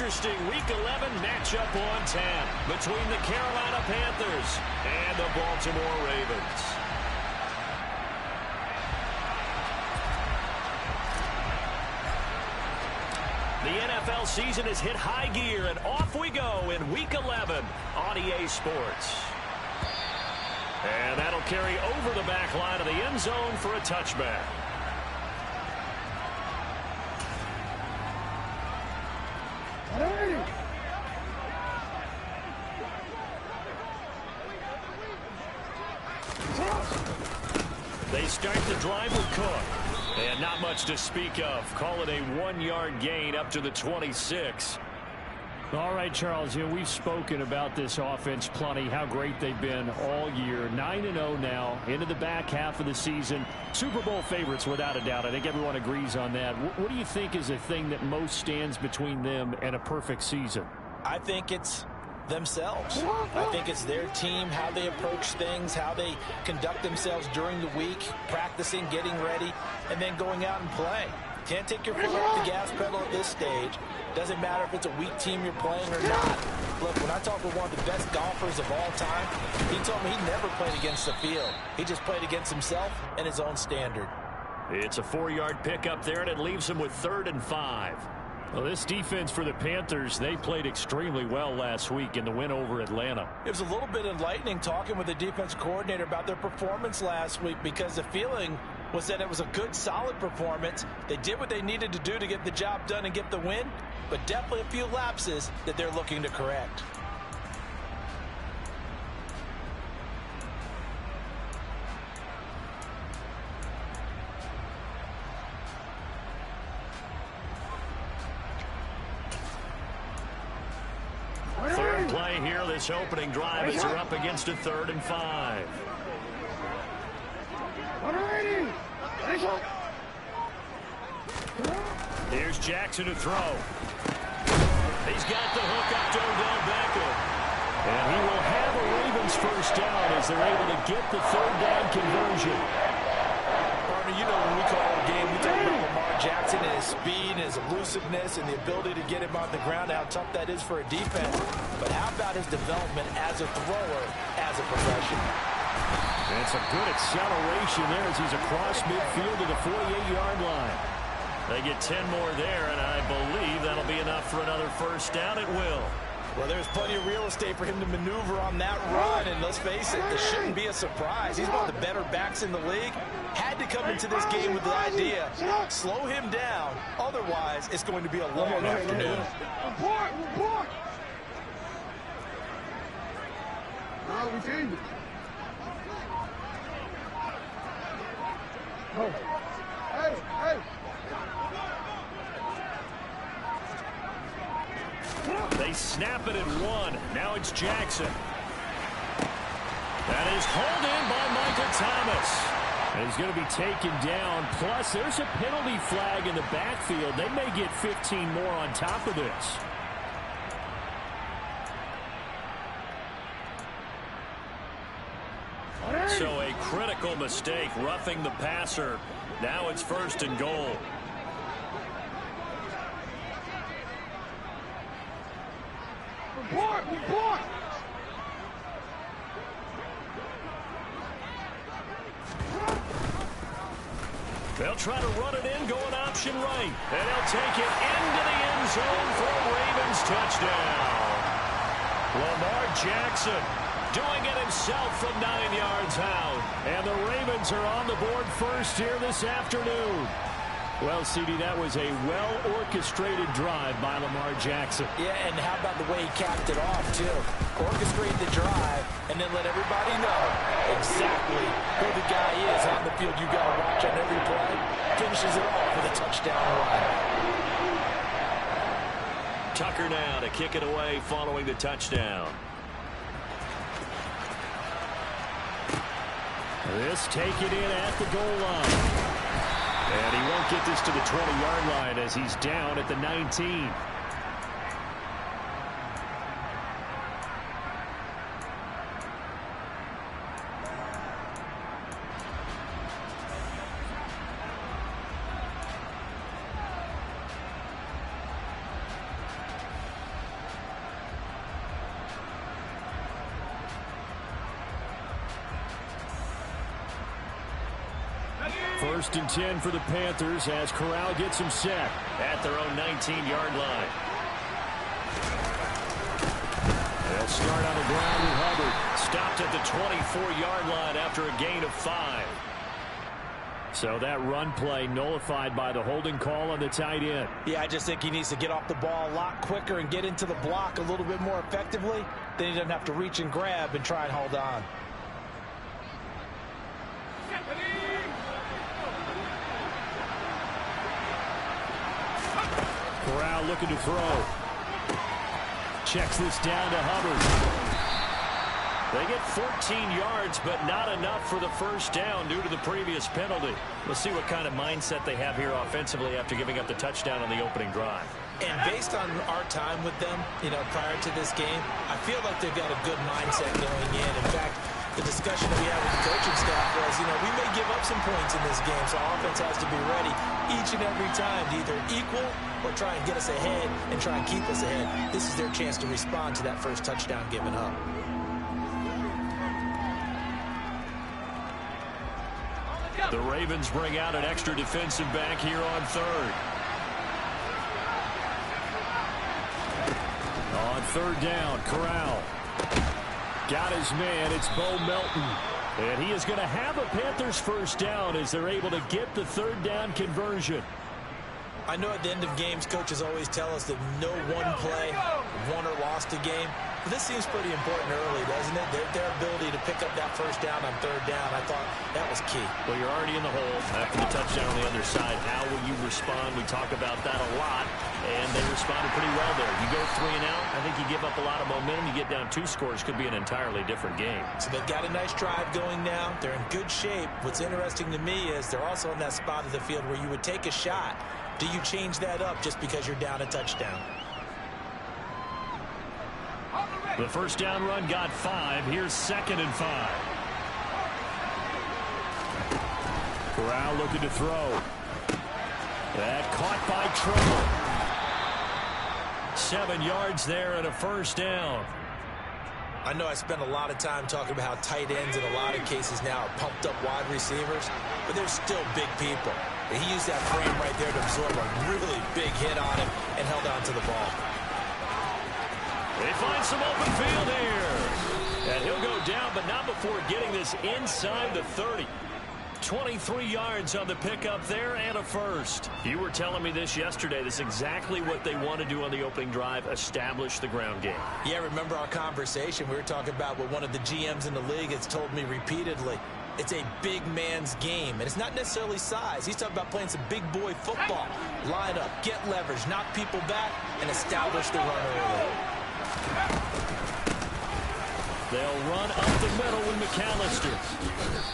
interesting Week 11 matchup on tap between the Carolina Panthers and the Baltimore Ravens. The NFL season has hit high gear, and off we go in Week 11 on EA Sports. And that'll carry over the back line of the end zone for a touchback. They start the drive with Cook. And not much to speak of. Call it a 1-yard gain up to the 26. All right, Charles, we've spoken about this offense plenty, how great they've been all year. 9-0 now, into the back half of the season. Super Bowl favorites, without a doubt. I think everyone agrees on that. What do you think is the thing that most stands between them and a perfect season? I think it's themselves. I think it's their team, how they approach things, how they conduct themselves during the week, practicing, getting ready, and then going out and play. Can't take your foot off the gas pedal at this stage. Doesn't matter if it's a weak team you're playing or not. Look, when I talk with one of the best golfers of all time, he told me he never played against the field. He just played against himself and his own standard. It's a 4-yard pickup there, and it leaves him with 3rd and 5. Well, this defense for the Panthers, they played extremely well last week in the win over Atlanta. It was a little bit enlightening talking with the defense coordinator about their performance last week, because the feeling was that it was a good, solid performance. They did what they needed to do to get the job done and get the win, but definitely a few lapses that they're looking to correct. Third play here, this opening drive, as they're up against a 3rd and 5. Here's Jackson to throw. He's got the hook up to Odell Beckham. And he will have a Ravens first down as they're able to get the 3rd down conversion. Partner, you know when we call a game, we talk about Lamar Jackson and his speed and his elusiveness and the ability to get him on the ground, how tough that is for a defense. But how about his development as a thrower, as a professional? And it's a good acceleration there as he's across midfield to the 48-yard line. They get 10 more there, and I believe that'll be enough for another first down. It will. Well, there's plenty of real estate for him to maneuver on that run, and let's face it, this shouldn't be a surprise. He's one of the better backs in the league. Had to come into this game with the idea, slow him down, otherwise it's going to be a long afternoon. They snap it at 1. Now it's Jackson. That is hauled in by Michael Thomas. And he's going to be taken down. Plus, there's a penalty flag in the backfield. They may get 15 more on top of this. So a critical mistake, roughing the passer. Now it's 1st and goal. They'll try to run it in, going option right. And they'll take it into the end zone for a Ravens touchdown. Lamar Jackson doing it himself from 9 yards out. And the Ravens are on the board first here this afternoon. Well, CD, that was a well-orchestrated drive by Lamar Jackson. Yeah, and how about the way he capped it off, too? Orchestrate the drive, and then let everybody know exactly who the guy is on the field you got to watch on every play. Finishes it off with a touchdown run. Tucker now to kick it away following the touchdown. This take it in at the goal line. And he won't get this to the 20-yard line as he's down at the 19. First and 10 for the Panthers as Corral gets him set at their own 19-yard line. They'll start on the ground with Hubbard. Stopped at the 24-yard line after a gain of 5. So that run play nullified by the holding call on the tight end. Yeah, I just think he needs to get off the ball a lot quicker and get into the block a little bit more effectively. Then he doesn't have to reach and grab and try and hold on. Corral looking to throw. Checks this down to Hubbard. They get 14 yards, but not enough for the first down due to the previous penalty. We'll see what kind of mindset they have here offensively after giving up the touchdown on the opening drive. And based on our time with them, prior to this game, I feel like they've got a good mindset going in. In fact, the discussion that we had with the coaching staff was, we may give up some points in this game, so our offense has to be ready each and every time to either equal or try and get us ahead and try and keep us ahead. This is their chance to respond to that first touchdown given up. The Ravens bring out an extra defensive back here on third. On third down, Corral. Got his man. It's Bo Melton. And he is going to have a Panthers first down as they're able to get the third down conversion. I know at the end of games, coaches always tell us that no one play won or lost a game. But this seems pretty important early, doesn't it? Their ability to pick up that first down on third down, I thought that was key. Well, you're already in the hole after the touchdown on the other side. How will you respond? We talk about that a lot, and they responded pretty well there. You go 3 and out, I think you give up a lot of momentum. You get down 2 scores, could be an entirely different game. So they've got a nice drive going now. They're in good shape. What's interesting to me is they're also in that spot of the field where you would take a shot. Do you change that up just because you're down a touchdown? The first down run got 5. Here's 2nd and 5. Corral looking to throw. That caught by Trevor. 7 yards there and a first down. I know I spent a lot of time talking about how tight ends in a lot of cases now are pumped up wide receivers, but they're still big people. And he used that frame right there to absorb a really big hit on him and held on to the ball. They find some open field here. And he'll go down, but not before getting this inside the 30. 23 yards on the pickup there and a first. You were telling me this yesterday. This is exactly what they want to do on the opening drive, establish the ground game. Yeah, remember our conversation. We were talking about what one of the GMs in the league has told me repeatedly. It's a big man's game, and it's not necessarily size. He's talking about playing some big boy football. Line up, get leverage, knock people back, and establish the run early. They'll run up the middle with McAllister.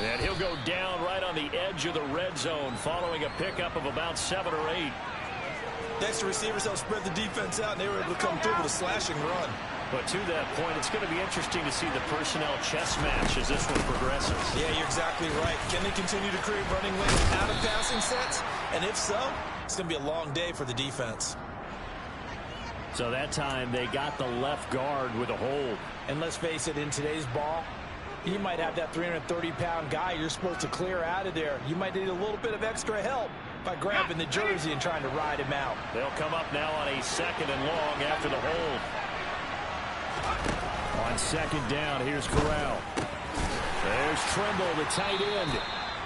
And he'll go down right on the edge of the red zone following a pickup of about 7 or 8. Next, the receivers helped spread the defense out, and they were able to come through with a slashing run. But to that point, it's going to be interesting to see the personnel chess match as this one progresses. Yeah, you're exactly right. Can they continue to create running lanes out of passing sets? And if so, it's going to be a long day for the defense. So that time they got the left guard with a hold. And let's face it, in today's ball, you might have that 330-pound guy you're supposed to clear out of there. You might need a little bit of extra help by grabbing the jersey and trying to ride him out. They'll come up now on a 2nd and long after the hold. On 2nd down, here's Corral. There's Trimble, the tight end.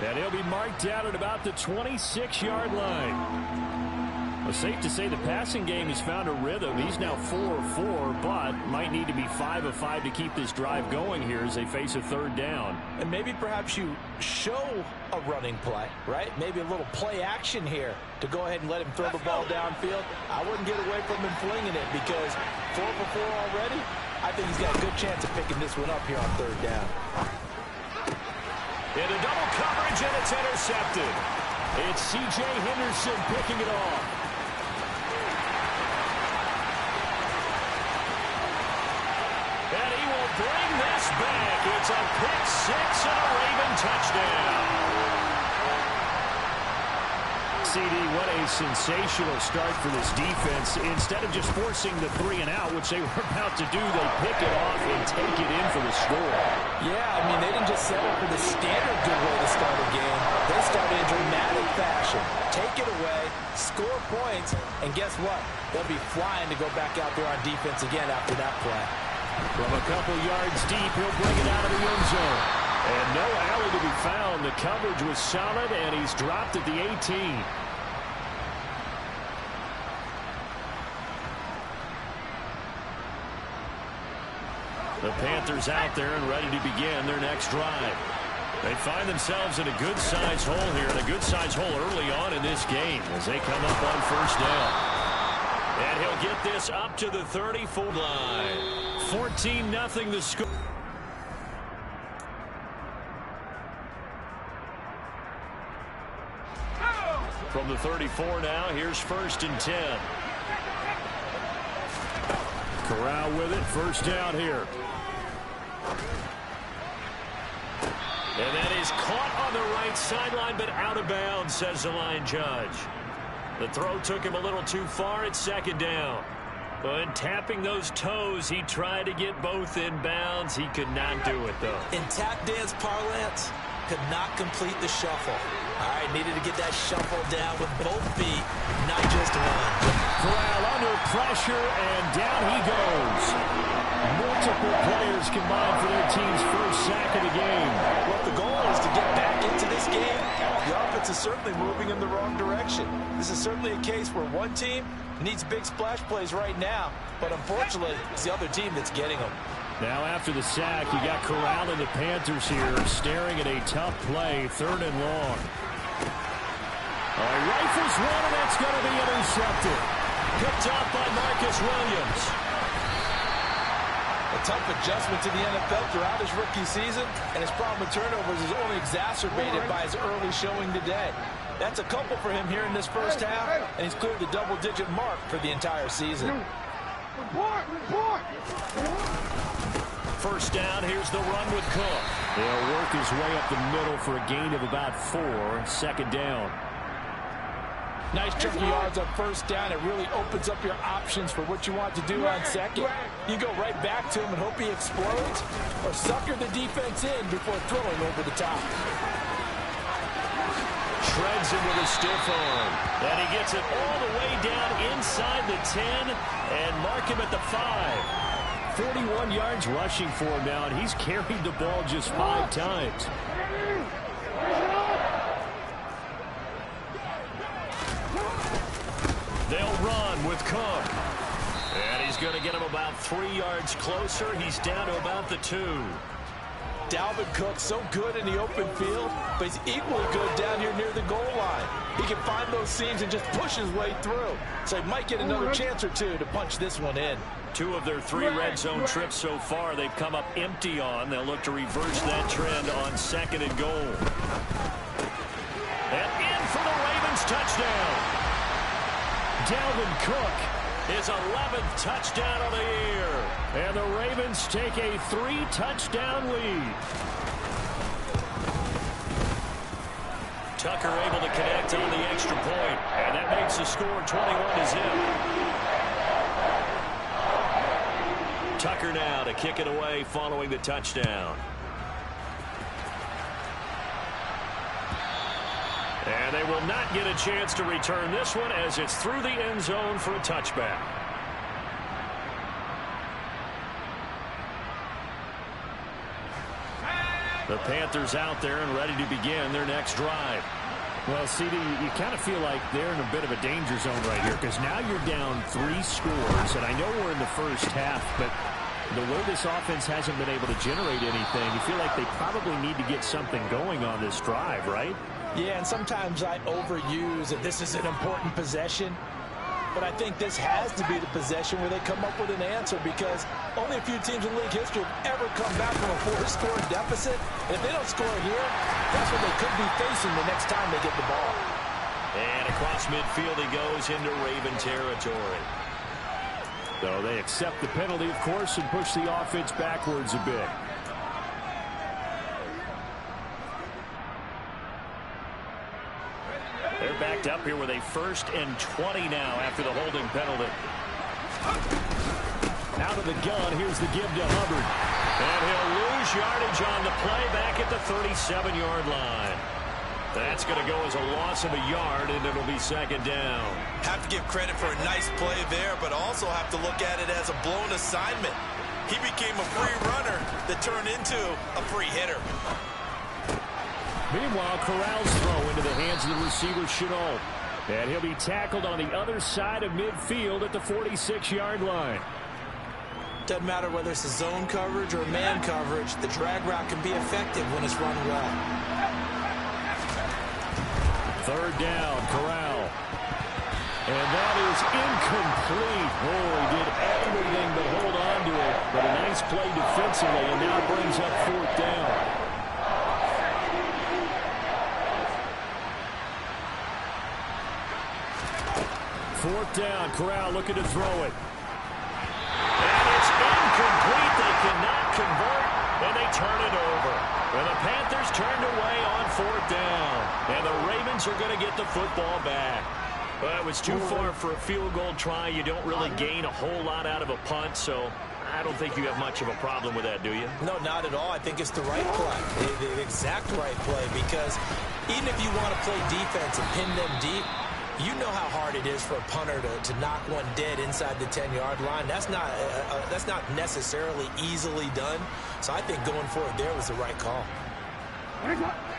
And he'll be marked out at about the 26-yard line. Well, safe to say the passing game has found a rhythm. He's now 4 of 4, but might need to be 5 of 5 to keep this drive going here as they face a 3rd down. And maybe perhaps you show a running play, right? Maybe a little play action here to go ahead and let him throw the ball downfield. I wouldn't get away from him flinging it because 4 for 4 already. I think he's got a good chance of picking this one up here on 3rd down. Into double coverage, and it's intercepted. It's C.J. Henderson picking it off. And he will bring this back. It's a pick 6 and a Raven touchdown. CD, what a sensational start for this defense. Instead of just forcing the 3 and out, which they were about to do, they pick it off and take it in for the score. Yeah, I mean, they didn't just settle for the standard good way to start a game. They started in dramatic fashion. Take it away, score points, and guess what? They'll be flying to go back out there on defense again after that play. From a couple yards deep, he'll bring it out of the end zone. And no alley to be found. The coverage was solid, and he's dropped at the 18. The Panthers out there and ready to begin their next drive. They find themselves in a good-sized hole here, and a good-sized hole early on in this game as they come up on first down. And he'll get this up to the 34 line. 14-0 the score. From the 34 now, here's 1st and 10. Corral with it, first down here. And that is caught on the right sideline, but out of bounds, says the line judge. The throw took him a little too far at 2nd down. But tapping those toes, he tried to get both in bounds. He could not do it, though. In tap dance parlance, could not complete the shuffle. All right, needed to get that shuffle down with both feet, not just one. Corral under pressure, and down he goes. Multiple players combined for their team's first sack of the game. Well, the goal is to get back into this game. The offense is certainly moving in the wrong direction. This is certainly a case where one team needs big splash plays right now, but unfortunately, it's the other team that's getting them. Now after the sack, you got Corral and the Panthers here staring at a tough play, 3rd and long. Rifles one, and that's going to be intercepted. Picked up by Marcus Williams. A tough adjustment to the NFL throughout his rookie season, and his problem with turnovers is only exacerbated by his early showing today. That's a couple for him here in this first half, and he's cleared the double-digit mark for the entire season. First down, here's the run with Cook. He'll work his way up the middle for a gain of about 4, 2nd down. Nice chunky yards on first down. It really opens up your options for what you want to do on second. You go right back to him and hope he explodes, or sucker the defense in before throwing over the top. Shreds him with a stiff arm. And he gets it all the way down inside the 10 and mark him at the 5. 41 yards rushing for him now, and he's carried the ball just 5 times. They'll run with Cook. And he's going to get him about 3 yards closer. He's down to about the 2. Dalvin Cook, so good in the open field, but he's equally good down here near the goal line. He can find those seams and just push his way through. So he might get another chance or two to punch this one in. 2 of their 3 red zone trips so far, they've come up empty on. They'll look to reverse that trend on 2nd and goal. And in for the Ravens touchdown. Dalvin Cook, his 11th touchdown of the year. And the Ravens take a 3-touchdown lead. Tucker able to connect on the extra point, and that makes the score 21-0. Tucker now to kick it away following the touchdown. And they will not get a chance to return this one as it's through the end zone for a touchback. The Panthers out there and ready to begin their next drive. Well, CD, you kind of feel like they're in a bit of a danger zone right here because now you're down 3 scores, and I know we're in the first half, but the way this offense hasn't been able to generate anything, you feel like they probably need to get something going on this drive, right? Yeah, and sometimes I overuse that this is an important possession. But I think this has to be the possession where they come up with an answer because only a few teams in league history have ever come back from a 4-score deficit. And if they don't score here, that's what they could be facing the next time they get the ball. And across midfield he goes into Raven territory. So they accept the penalty, of course, and push the offense backwards a bit. They're back picked up here with a 1st and 20 now after the holding penalty. Out of the gun, here's the give to Hubbard. And he'll lose yardage on the play back at the 37-yard line. That's going to go as a loss of a yard, and it'll be 2nd down. Have to give credit for a nice play there, but also have to look at it as a blown assignment. He became a free runner that turned into a free hitter. Meanwhile, Corral's throw into the hands of the receiver, Chenault. And he'll be tackled on the other side of midfield at the 46-yard line. Doesn't matter whether it's a zone coverage or man coverage, the drag route can be effective when it's run well. 3rd down, Corral. And that is incomplete. Oh, he did everything but hold on to it. But a nice play defensively, and now brings up 4th down. Fourth down, Corral looking to throw it. And it's incomplete. They cannot convert, and they turn it over. And the Panthers turned away on 4th down. And the Ravens are going to get the football back. Well, it was too far for a field goal try. You don't really gain a whole lot out of a punt, so I don't think you have much of a problem with that, do you? No, not at all. I think it's the right play, the exact right play, because even if you want to play defense and pin them deep, you know how hard it is for a punter to knock one dead inside the 10-yard line. That's not necessarily easily done. So I think going for it there was the right call.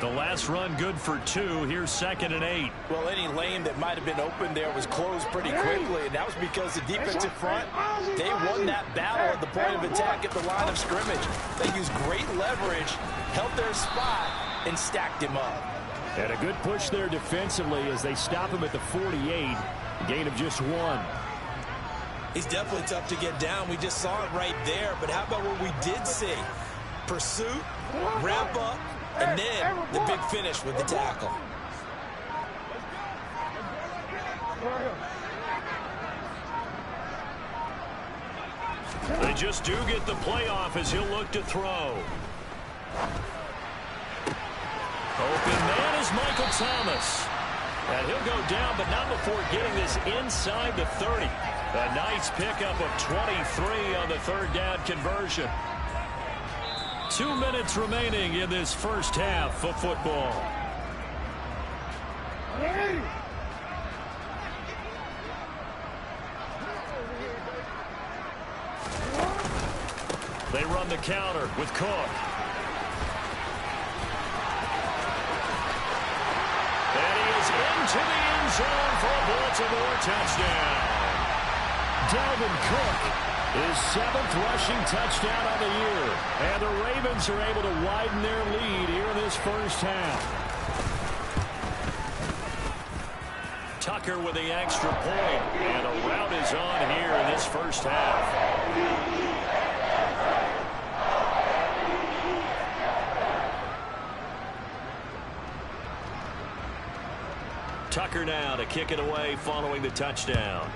The last run good for 2. Here's 2nd and 8. Well, any lane that might have been open there was closed pretty quickly, and that was because the defensive front, they won that battle at the point of attack at the line of scrimmage. They used great leverage, held their spot, and stacked him up. And a good push there defensively as they stop him at the 48. A gain of just 1. He's definitely tough to get down. We just saw it right there. But how about what we did see? Pursuit, wrap up, and then the big finish with the tackle. They just do get the playoff as he'll look to throw. Open man is Michael Thomas. And he'll go down, but not before getting this inside the 30. A nice pickup of 23 on the 3rd down conversion. 2 minutes remaining in this first half of football. They run the counter with Cook. And he is into the end zone for a Baltimore touchdown. Dalvin Cook, his 7th rushing touchdown of the year. And the Ravens are able to widen their lead here in this first half. Tucker with the extra point, and a rout is on here in this first half. Tucker now to kick it away following the touchdown.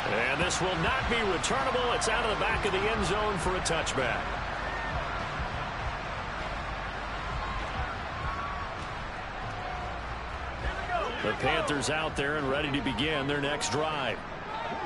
And this will not be returnable. It's out of the back of the end zone for a touchback. The Panthers out there and ready to begin their next drive.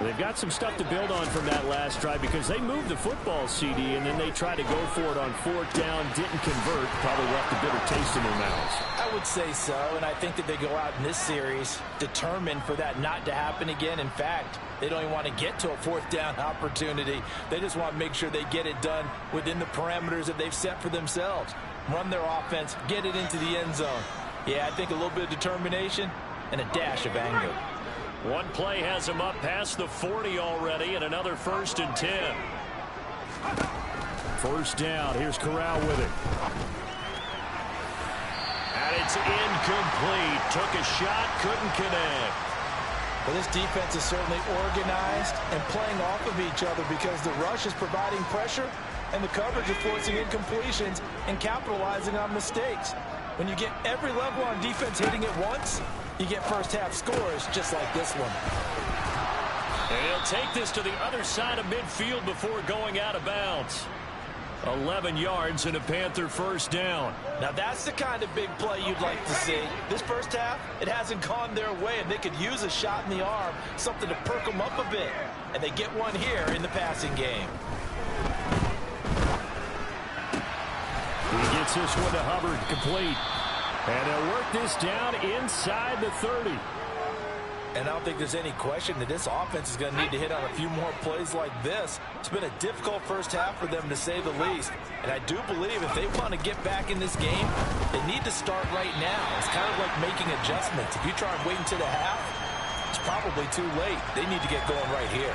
They've got some stuff to build on from that last drive because they moved the football, CD, and then they tried to go for it on 4th down, didn't convert, probably left a bitter taste in their mouths. I would say so, and I think that they go out in this series determined for that not to happen again. In fact, they don't even want to get to a 4th down opportunity. They just want to make sure they get it done within the parameters that they've set for themselves. Run their offense, get it into the end zone. Yeah, I think a little bit of determination and a dash of anger. One play has him up past the 40 already, and another 1st and 10. First down. Here's Corral with it. And it's incomplete. Took a shot, couldn't connect. Well, this defense is certainly organized and playing off of each other because the rush is providing pressure and the coverage is forcing incompletions and capitalizing on mistakes. When you get every level on defense hitting it once, you get first half scores just like this one. And he'll take this to the other side of midfield before going out of bounds. 11 yards and a Panther first down. Now that's the kind of big play you'd like to see. This first half, it hasn't gone their way, and they could use a shot in the arm, something to perk them up a bit. And they get one here in the passing game. He gets this one to Hubbard, complete. And they'll work this down inside the 30. And I don't think there's any question that this offense is going to need to hit on a few more plays like this. It's been a difficult first half for them, to say the least. And I do believe if they want to get back in this game, they need to start right now. It's kind of like making adjustments. If you try and wait until the half, it's probably too late. They need to get going right here.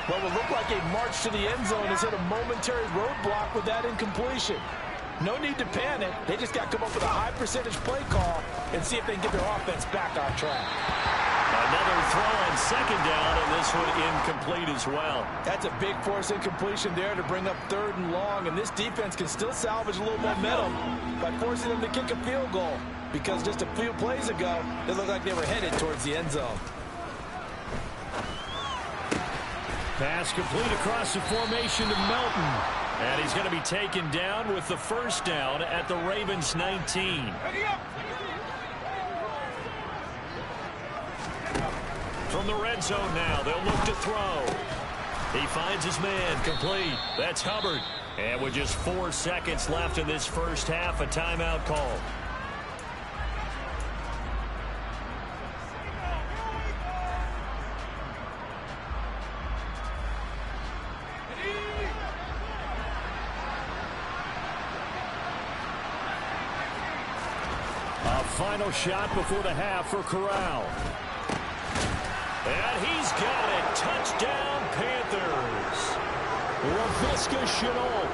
Well, it looked like a march to the end zone has hit a momentary roadblock with that incompletion. No need to panic. They just got to come up with a high percentage play call and see if they can get their offense back on track. Another throw on second down, and this one incomplete as well. That's a big force incompletion there to bring up 3rd and long, and this defense can still salvage a little momentum by forcing them to kick a field goal, because just a few plays ago, they looked like they were headed towards the end zone. Pass complete across the formation to Melton. And he's going to be taken down with the first down at the Ravens 19. From the red zone now, they'll look to throw. He finds his man, complete. That's Hubbard. And with just 4 seconds left in this first half, a timeout call. A final shot before the half for Corral. And he's got it. Touchdown, Panthers. LaVisca Chenault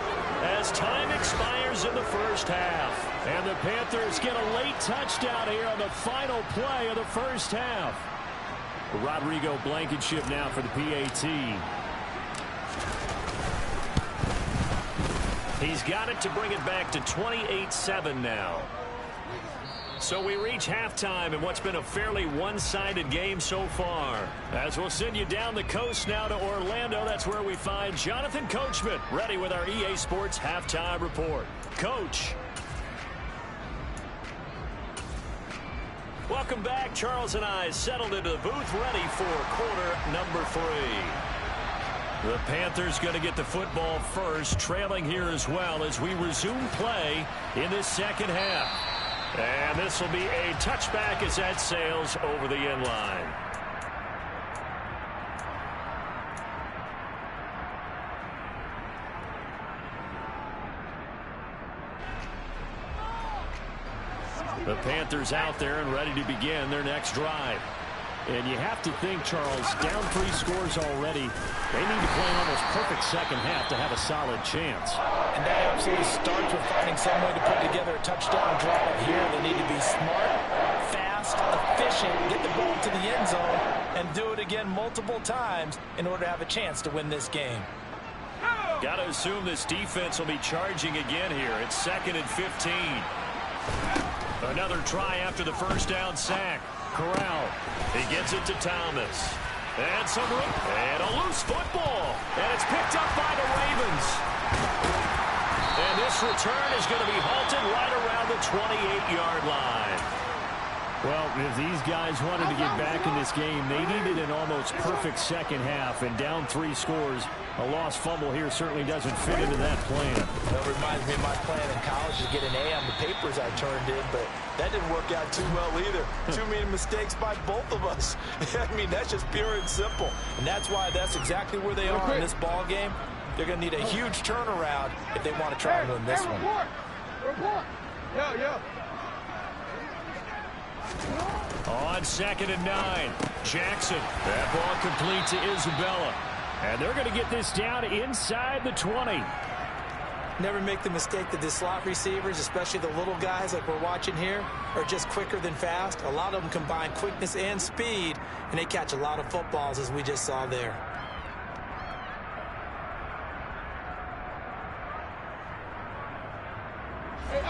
as time expires in the first half. And the Panthers get a late touchdown here on the final play of the first half. Rodrigo Blankenship now for the PAT. He's got it to bring it back to 28-7 now. So we reach halftime in what's been a fairly one-sided game so far. As we'll send you down the coast now to Orlando, that's where we find Jonathan Coachman ready with our EA Sports Halftime Report. Coach. Welcome back. Charles and I settled into the booth ready for quarter number 3. The Panthers going to get the football first, trailing here as well as we resume play in this second half. And this will be a touchback as that sails over the end line. The Panthers out there and ready to begin their next drive. And you have to think, Charles, down 3 scores already. They need to play an almost perfect second half to have a solid chance. And that absolutely starts with finding some way to put together a touchdown drive here. They need to be smart, fast, efficient, get the ball to the end zone, and do it again multiple times in order to have a chance to win this game. Got to assume this defense will be charging again here. It's 2nd and 15. Another try after the first down sack. Corral. He gets it to Thomas. And some room. And a loose football. And it's picked up by the Ravens. And this return is going to be halted right around the 28-yard line. Well, if these guys wanted to get back in this game, they needed an almost perfect second half. And down 3 scores, a lost fumble here certainly doesn't fit into that plan. Well, it reminds me of my plan in college to get an A on the papers I turned in, but that didn't work out too well either. Too many mistakes by both of us. I mean, that's just pure and simple. And that's why that's exactly where they are in this ball game. They're going to need a huge turnaround if they want to try and win this one. On 2nd and 9, Jackson. That ball complete to Isabella. And they're going to get this down inside the 20. Never make the mistake that the slot receivers, especially the little guys like we're watching here, are just quicker than fast. A lot of them combine quickness and speed, and they catch a lot of footballs, as we just saw there.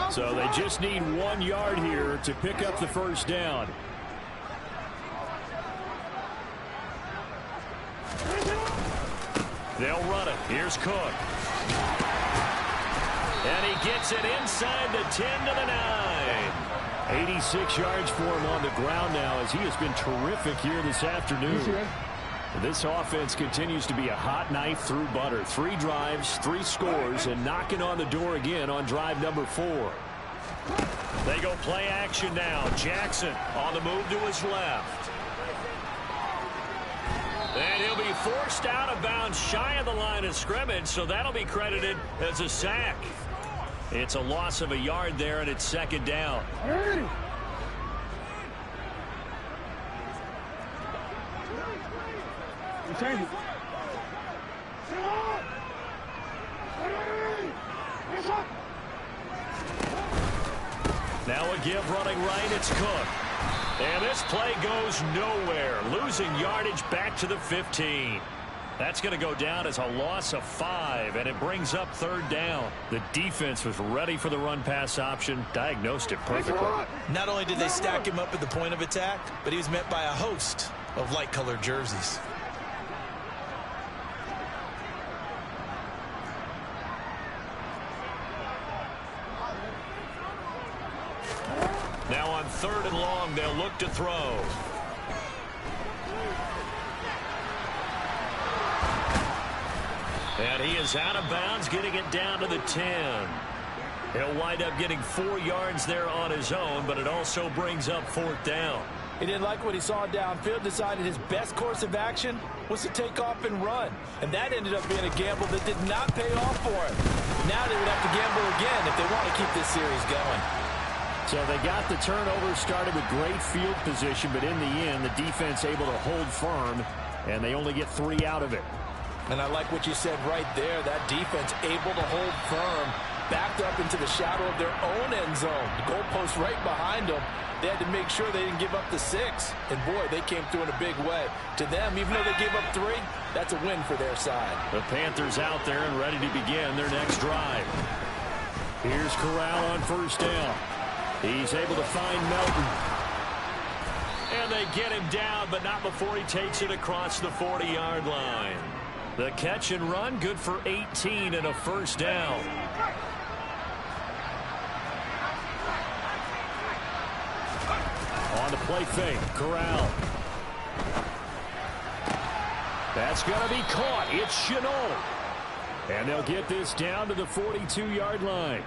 So they just need 1 yard here to pick up the first down. They'll run it. Here's Cook. And he gets it inside the 10 to the 9. 86 yards for him on the ground now as he has been terrific here this afternoon. This offense continues to be a hot knife through butter. 3 drives, 3 scores, and knocking on the door again on drive number 4. They go play action now. Jackson on the move to his left. And he'll be forced out of bounds shy of the line of scrimmage, so that'll be credited as a sack. It's a loss of a yard there, and it's second down. Now a give running right, it's Cook. And this play goes nowhere, losing yardage back to the 15. That's going to go down as a loss of 5, and it brings up third down. The defense was ready for the run-pass option, diagnosed it perfectly. Not only did they stack him up at the point of attack, but he was met by a host of light-colored jerseys. Now on 3rd and long, they'll look to throw. And he is out of bounds, getting it down to the 10. He'll wind up getting 4 yards there on his own, but it also brings up 4th down. He didn't like what he saw downfield, decided his best course of action was to take off and run. And that ended up being a gamble that did not pay off for him. Now they would have to gamble again if they want to keep this series going. So they got the turnover, started with great field position, but in the end, the defense able to hold firm, and they only get 3 out of it. And I like what you said right there. That defense able to hold firm, backed up into the shadow of their own end zone. The goalpost right behind them. They had to make sure they didn't give up the 6. And, boy, they came through in a big way. To them, even though they gave up 3, that's a win for their side. The Panthers out there and ready to begin their next drive. Here's Corral on first down. He's able to find Melton. And they get him down, but not before he takes it across the 40-yard line. The catch and run, good for 18 and a first down. On the play fake, Corral. That's going to be caught. It's Chenault. And they'll get this down to the 42-yard line.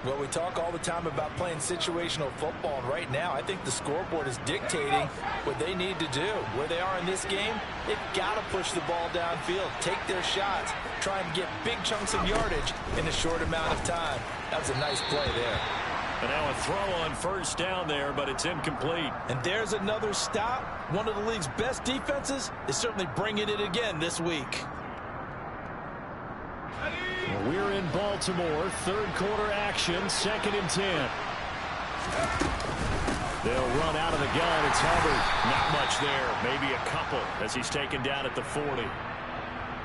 Well, we talk all the time about playing situational football, and right now I think the scoreboard is dictating what they need to do. Where they are in this game, they've got to push the ball downfield, take their shots, try and get big chunks of yardage in a short amount of time. That was a nice play there. And now a throw on first down there, but it's incomplete. And there's another stop. One of the league's best defenses is certainly bringing it again this week. We're in Baltimore. 3rd quarter action. 2nd and 10. They'll run out of the gun. It's Hubbard. Not much there. Maybe a couple as he's taken down at the 40.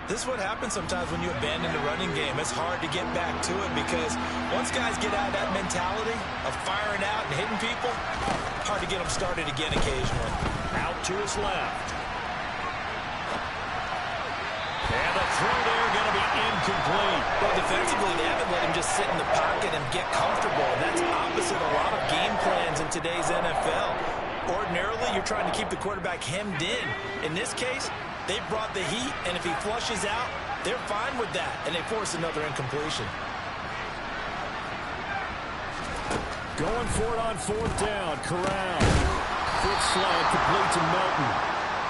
This is what happens sometimes when you abandon the running game. It's hard to get back to it because once guys get out of that mentality of firing out and hitting people, hard to get them started again occasionally. Out to his left. And the throw there going to be incomplete. Well, defensively, they haven't let him just sit in the pocket and get comfortable. And that's opposite a lot of game plans in today's NFL. Ordinarily, you're trying to keep the quarterback hemmed in. In this case, they brought the heat, and if he flushes out, they're fine with that, and they force another incompletion. Going for it on 4th down. Corral. Foot slide complete to Melton.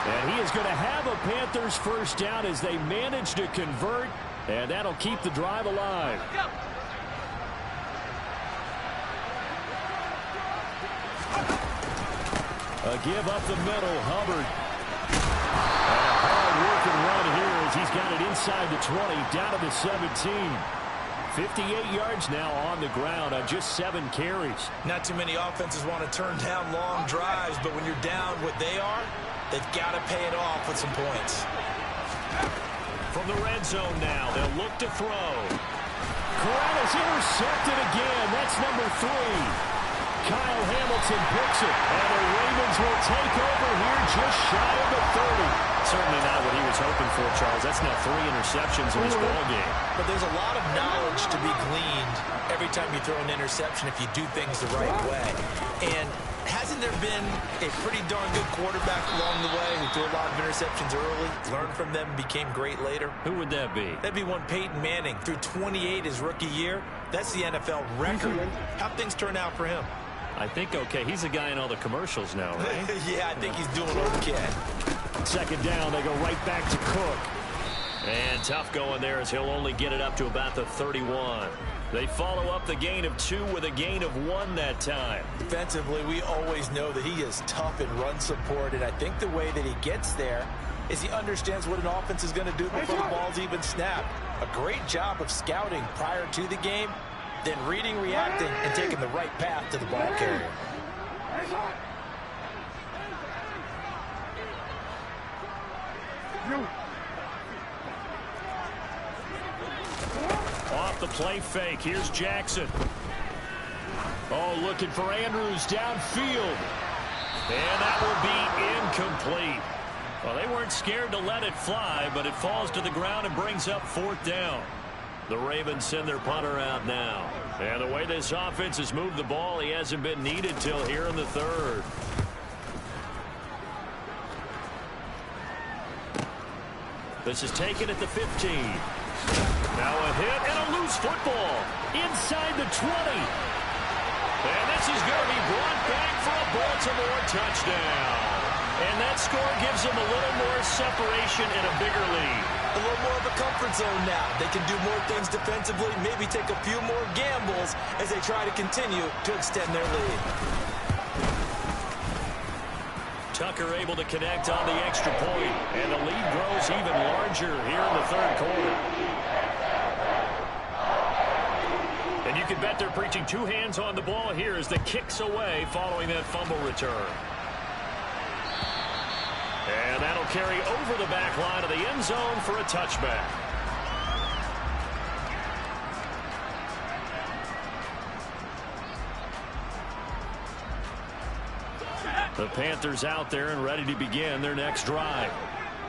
And he is going to have a Panthers first down as they manage to convert, and that'll keep the drive alive. A give up the middle, Hubbard. And a hard-working run here as he's got it inside the 20, down to the 17. 58 yards now on the ground on just 7 carries. Not too many offenses want to turn down long drives, but when you're down what they are, they've got to pay it off with some points. From the red zone now, they'll look to throw. Corral is intercepted again. That's number 3. Kyle Hamilton picks it, and the Ravens will take over here just shy of the 30. Certainly not what he was hoping before, Charles. That's now 3 interceptions in this ball game. But there's a lot of knowledge to be gleaned every time you throw an interception if you do things the right way. And hasn't there been a pretty darn good quarterback along the way who threw a lot of interceptions early, learned from them, became great later? Who would that be? That'd be one Peyton Manning. Threw 28 his rookie year. That's the NFL record. How'd things turn out for him? I think okay. He's a guy in all the commercials now, right? Yeah, I think he's doing okay. Second down, they go right back to Cook. And tough going there as he'll only get it up to about the 31. They follow up the gain of 2 with a gain of 1 that time. Defensively, we always know that he is tough in run support, and I think the way that he gets there is he understands what an offense is going to do before the ball's even snapped. A great job of scouting prior to the game, then reading, reacting, and taking the right path to the ball carrier. Off the play fake. Here's Jackson. Oh, looking for Andrews downfield. And that will be incomplete. Well, they weren't scared to let it fly, but it falls to the ground and brings up 4th down. The Ravens send their punter out now. And the way this offense has moved the ball, he hasn't been needed till here in the 3rd. This is taken at the 15. Now a hit and a loose football inside the 20. And this is going to be brought back for a Baltimore touchdown. And that score gives them a little more separation and a bigger lead. A little more of a comfort zone now. They can do more things defensively, maybe take a few more gambles as they try to continue to extend their lead. Tucker able to connect on the extra point, and the lead grows even larger here in the 3rd quarter. And you can bet they're preaching 2 hands on the ball here as the kick's away following that fumble return. And that'll carry over the back line of the end zone for a touchback. The Panthers out there and ready to begin their next drive.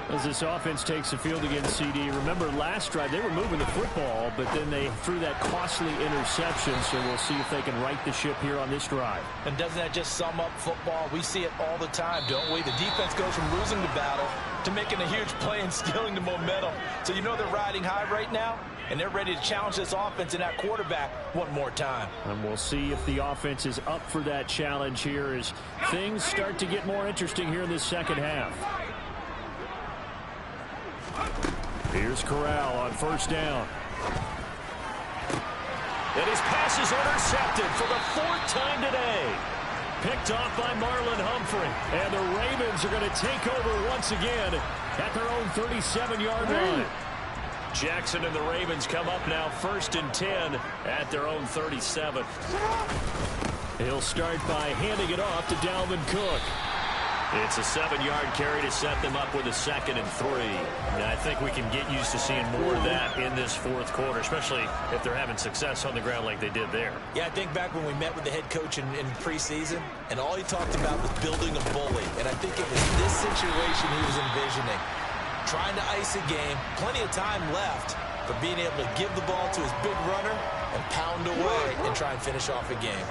As this offense takes the field against CD, remember last drive they were moving the football, but then they threw that costly interception, so we'll see if they can right the ship here on this drive. And doesn't that just sum up football? We see it all the time, don't we? The defense goes from losing the battle to making a huge play and stealing the momentum. So you know they're riding high right now, and they're ready to challenge this offense and that quarterback one more time. And we'll see if the offense is up for that challenge here as things start to get more interesting here in this second half. Here's Corral on 1st down. And his pass is intercepted for the 4th time today. Picked off by Marlon Humphrey. And the Ravens are going to take over once again at their own 37-yard line. Jackson and the Ravens come up now 1st and 10 at their own 37. He'll start by handing it off to Dalvin Cook. It's a 7-yard carry to set them up with a 2nd and 3. And I think we can get used to seeing more of that in this 4th quarter, especially if they're having success on the ground like they did there. Yeah, I think back when we met with the head coach in preseason, and all he talked about was building a bully. And I think it was this situation he was envisioning. Trying to ice a game, plenty of time left, but being able to give the ball to his big runner and pound away and try and finish off a game.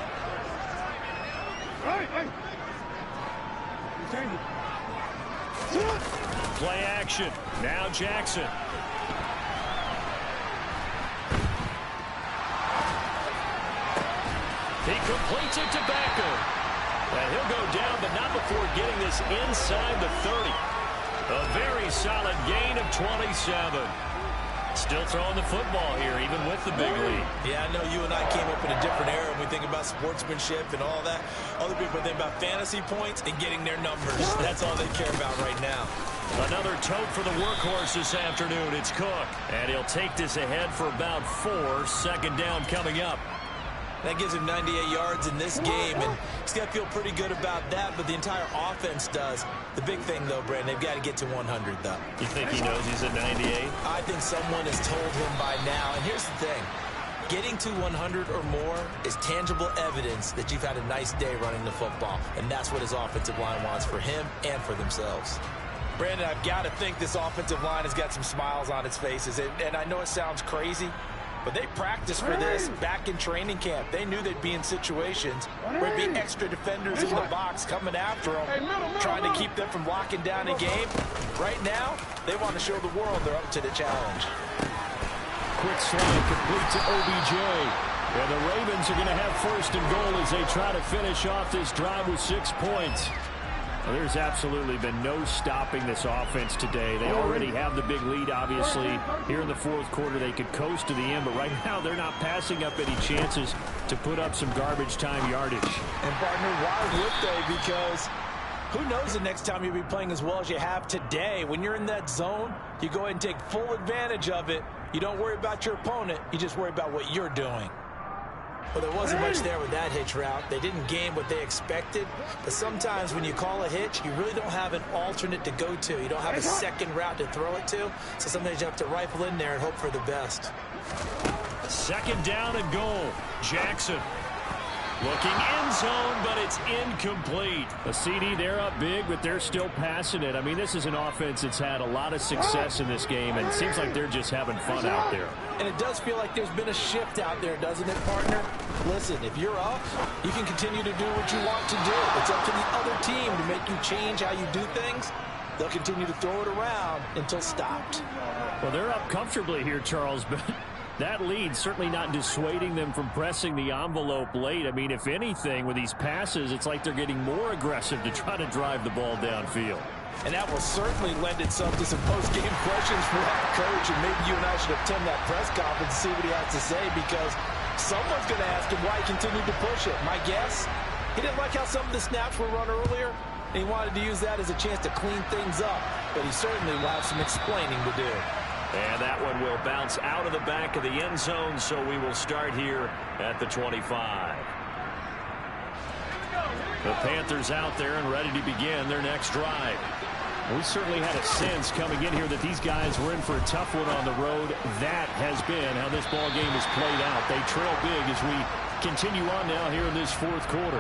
Play action. Now Jackson. He completes it to Becker. And he'll go down, but not before getting this inside the 30. A very solid gain of 27. Still throwing the football here, even with the big lead. Yeah, I know you and I came up in a different era when we think about sportsmanship and all that. Other people think about fantasy points and getting their numbers. That's all they care about right now. Another tote for the workhorse this afternoon. It's Cook. And he'll take this ahead for about 4. 2nd down coming up. That gives him 98 yards in this game, and he's got to feel pretty good about that, but the entire offense does. The big thing, though, Brandon, they've got to get to 100, though. You think he knows he's at 98? I think someone has told him by now, and here's the thing. Getting to 100 or more is tangible evidence that you've had a nice day running the football, and that's what his offensive line wants for him and for themselves. Brandon, I've got to think this offensive line has got some smiles on its faces. And I know it sounds crazy, but they practiced for this back in training camp. They knew they'd be in situations where there'd be extra defenders in the box coming after them, trying to keep them from locking down a game. Right now, they want to show the world they're up to the challenge. Quick slant complete to OBJ. And the Ravens are going to have first and goal as they try to finish off this drive with 6 points. Well, there's absolutely been no stopping this offense today. They already have the big lead, obviously. Here in the fourth quarter, they could coast to the end, but right now they're not passing up any chances to put up some garbage time yardage. And, partner, why would they? Because who knows the next time you'll be playing as well as you have today. When you're in that zone, you go ahead and take full advantage of it. You don't worry about your opponent. You just worry about what you're doing. Well, there wasn't much there with that hitch route. They didn't gain what they expected. But sometimes when you call a hitch, you really don't have an alternate to go to. You don't have a second route to throw it to. So sometimes you have to rifle in there and hope for the best. Second down and goal. Jackson looking end zone, but it's incomplete. A CD, they're up big, but they're still passing it. I mean, this is an offense that's had a lot of success in this game, and it seems like they're just having fun out there. And it does feel like there's been a shift out there, doesn't it, partner? Listen, if you're up, you can continue to do what you want to do. It's up to the other team to make you change how you do things. They'll continue to throw it around until stopped. Well, they're up comfortably here, Charles, but that lead certainly not dissuading them from pressing the envelope late. I mean, if anything, with these passes, it's like they're getting more aggressive to try to drive the ball downfield. And that will certainly lend itself to some post-game questions for that coach, and maybe you and I should attend that press conference and see what he has to say, because someone's going to ask him why he continued to push it. My guess, he didn't like how some of the snaps were run earlier, and he wanted to use that as a chance to clean things up, but he certainly will have some explaining to do. And that one will bounce out of the back of the end zone, so we will start here at the 25. The Panthers out there and ready to begin their next drive. We certainly had a sense coming in here that these guys were in for a tough one on the road. That has been how this ball game has played out. They trail big as we continue on now here in this fourth quarter.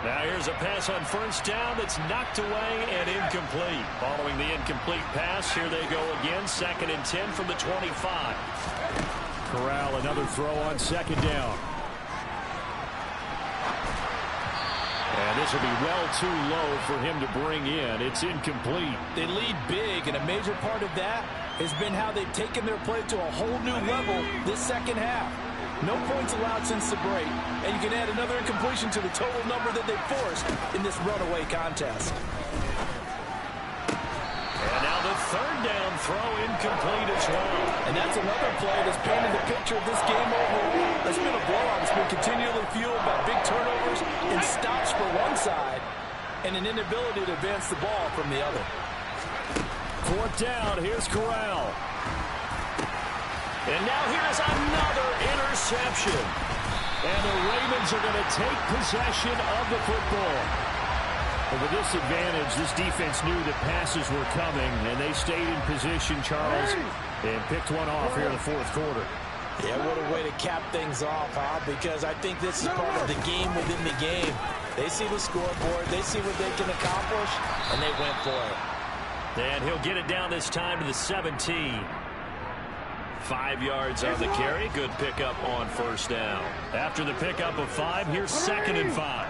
Now here's a pass on first down that's knocked away and incomplete. Following the incomplete pass, here they go again. 2nd and 10 from the 25. Corral, another throw on second down. And this will be well too low for him to bring in. It's incomplete. They lead big, and a major part of that has been how they've taken their play to a whole new level this second half. No points allowed since the break, and you can add another incompletion to the total number that they forced in this runaway contest. And now the third down throw incomplete as well. And that's another play that's painted the picture of this game overall. It's been a blowout. It's been continually fueled by big turnovers and stops for one side and an inability to advance the ball from the other. Fourth down, here's Corral. And now here's another interception. And the Ravens are going to take possession of the football. But with this advantage, this defense knew that passes were coming, and they stayed in position, Charles, and picked one off here in the fourth quarter. Yeah, what a way to cap things off, huh? Because I think this is part of the game within the game. They see the scoreboard, they see what they can accomplish, and they went for it. And he'll get it down this time to the 17. 5 yards on the carry. Good pickup on first down. After the pickup of 5, here's 2nd and 5.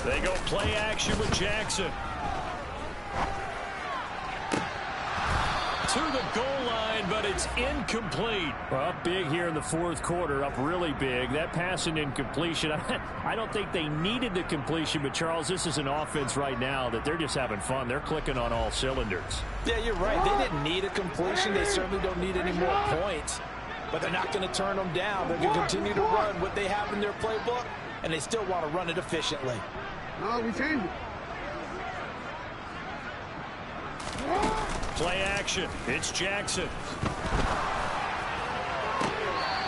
They go play action with Jackson. To the goal line, but it's incomplete. Well, up big here in the fourth quarter, up really big. That pass and incompletion, I don't think they needed the completion, but Charles, this is an offense right now that they're just having fun. They're clicking on all cylinders. Yeah, you're right. They didn't need a completion. They certainly don't need any more points, but they're not going to turn them down. They're going to continue to run what they have in their playbook, and they still want to run it efficiently. No, we changed it. Play action. It's Jackson.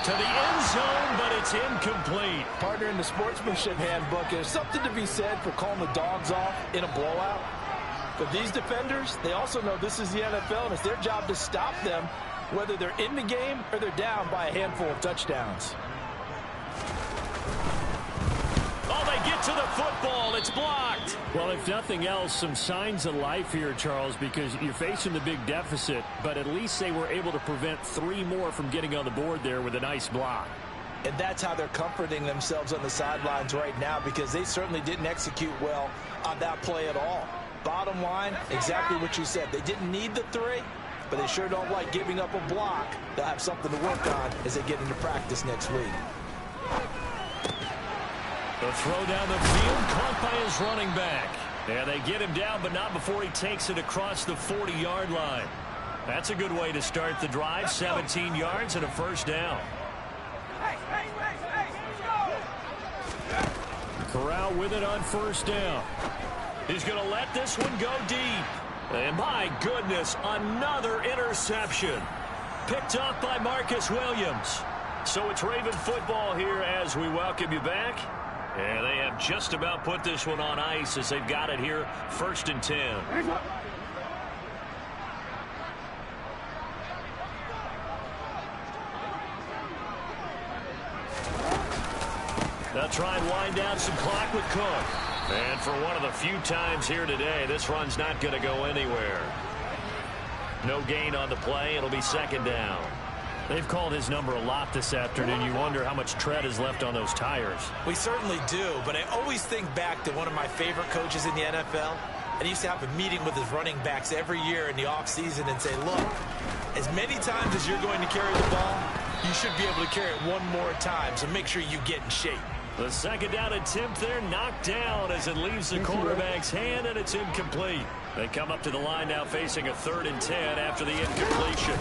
To the end zone, but it's incomplete. Partner, in the sportsmanship handbook, there's something to be said for calling the dogs off in a blowout. But these defenders, they also know this is the NFL, and it's their job to stop them, whether they're in the game or they're down by a handful of touchdowns. Oh, they get to the football. It's blocked. Well, if nothing else, some signs of life here, Charles, because you're facing the big deficit, but at least they were able to prevent 3 more from getting on the board there with a nice block. And that's how they're comforting themselves on the sidelines right now, because they certainly didn't execute well on that play at all. Bottom line, exactly what you said. They didn't need the 3, but they sure don't like giving up a block. They'll have something to work on as they get into practice next week. The throw down the field, caught by his running back. And they get him down, but not before he takes it across the 40-yard line. That's a good way to start the drive. 17 yards and a first down. Corral with it on first down. He's going to let this one go deep. And my goodness, another interception. Picked off by Marcus Williams. So it's Raven football here as we welcome you back. And they have just about put this one on ice as they've got it here, 1st and 10. They'll try and wind down some clock with Cook. And for one of the few times here today, this run's not going to go anywhere. No gain on the play. It'll be 2nd down. They've called his number a lot this afternoon. You wonder how much tread is left on those tires. We certainly do, but I always think back to one of my favorite coaches in the NFL. And he used to have a meeting with his running backs every year in the offseason and say, look, as many times as you're going to carry the ball, you should be able to carry it one more time, so make sure you get in shape. The 2nd down attempt there knocked down as it leaves the quarterback's hand, and it's incomplete. They come up to the line now facing a 3rd and 10 after the incompletion.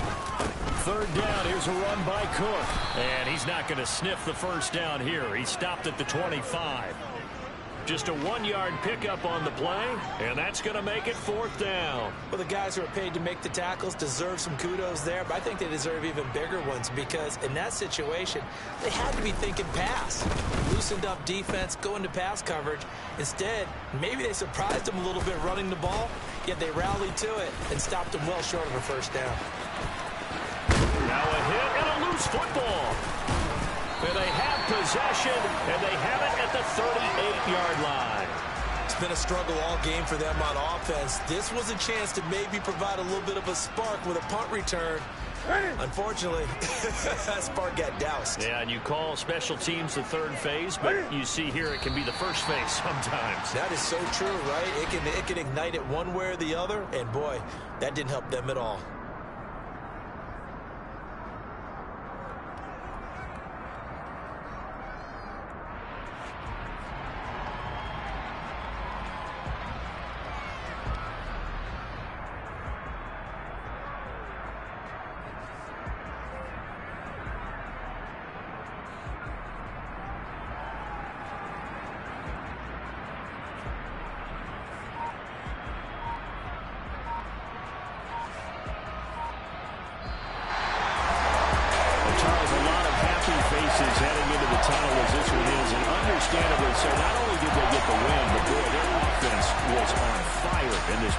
3rd down, here's a run by Cook. And he's not going to sniff the first down here. He stopped at the 25. Just a 1-yard pickup on the play, and that's going to make it 4th down. Well, the guys who are paid to make the tackles deserve some kudos there, but I think they deserve even bigger ones because in that situation, they had to be thinking pass. Loosened up defense, going to pass coverage. Instead, maybe they surprised them a little bit running the ball, yet they rallied to it and stopped them well short of a first down. Now a hit and a loose football. And they have possession, and they have it at the 38-yard line. It's been a struggle all game for them on offense. This was a chance to maybe provide a little bit of a spark with a punt return. Unfortunately, that spark got doused. Yeah, and you call special teams the 3rd phase, but you see here it can be the 1st phase sometimes. That is so true, right? It can ignite it one way or the other, and boy, that didn't help them at all. Heading into the tunnel as this one is, and understandably so. Not only did they get the win, but boy, their offense was on fire in this